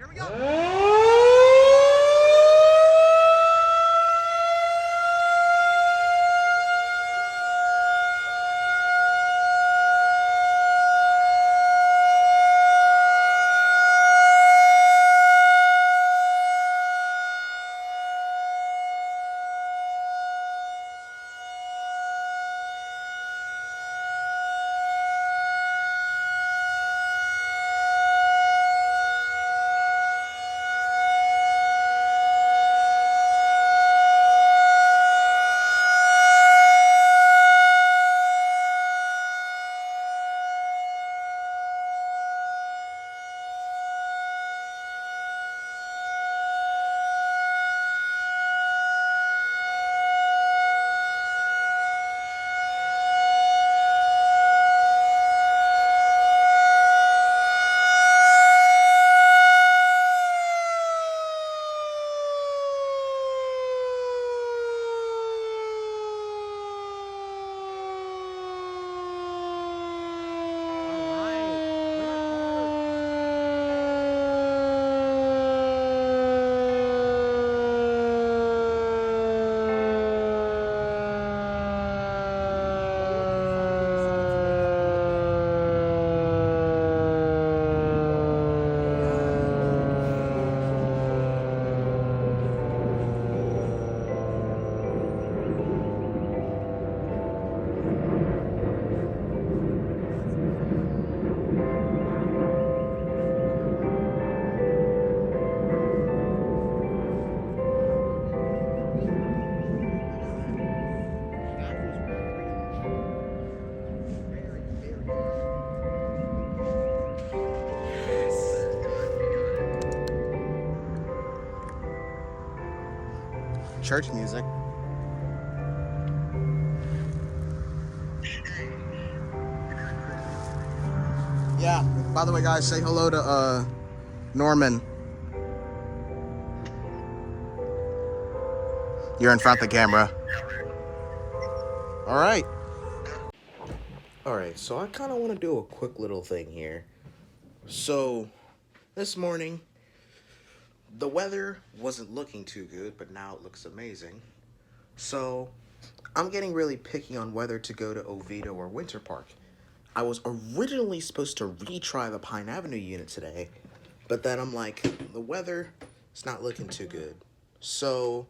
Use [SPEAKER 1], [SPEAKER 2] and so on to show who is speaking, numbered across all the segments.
[SPEAKER 1] Here we go.
[SPEAKER 2] Church music. Yeah, by the way, guys, say hello to Norman. You're in front of the camera. All right. All right, so I kind of want to do a quick little thing here. So, this morning, the weather wasn't looking too good, but now it looks amazing. So, I'm getting really picky on whether to go to Oviedo or Winter Park. I was originally supposed to retry the Partin Avenue unit today, but then I'm like, the weather is not looking too good. So,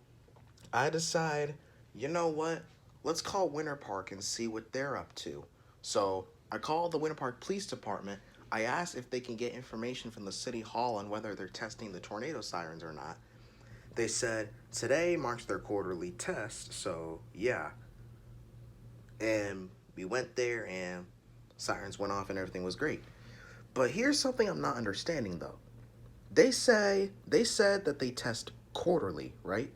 [SPEAKER 2] I decide, you know what? Let's call Winter Park and see what they're up to. So, I called the Winter Park Police Department. I asked if they can get information from the City Hall on whether they're testing the tornado sirens or not. They said today marks their quarterly test, so yeah. And we went there and sirens went off and everything was great. But here's something I'm not understanding though. They said that they test quarterly, right?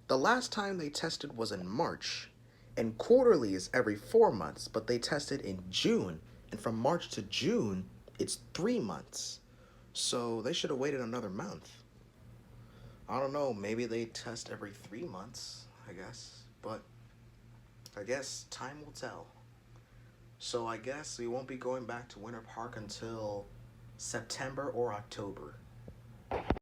[SPEAKER 2] The last time they tested was in March, and quarterly is every 4 months, but they tested in June, and from March to June, it's 3 months. So they should have waited another month. I don't know, maybe they test every 3 months, I guess, but I guess time will tell. So I guess we won't be going back to Winter Park until September or October.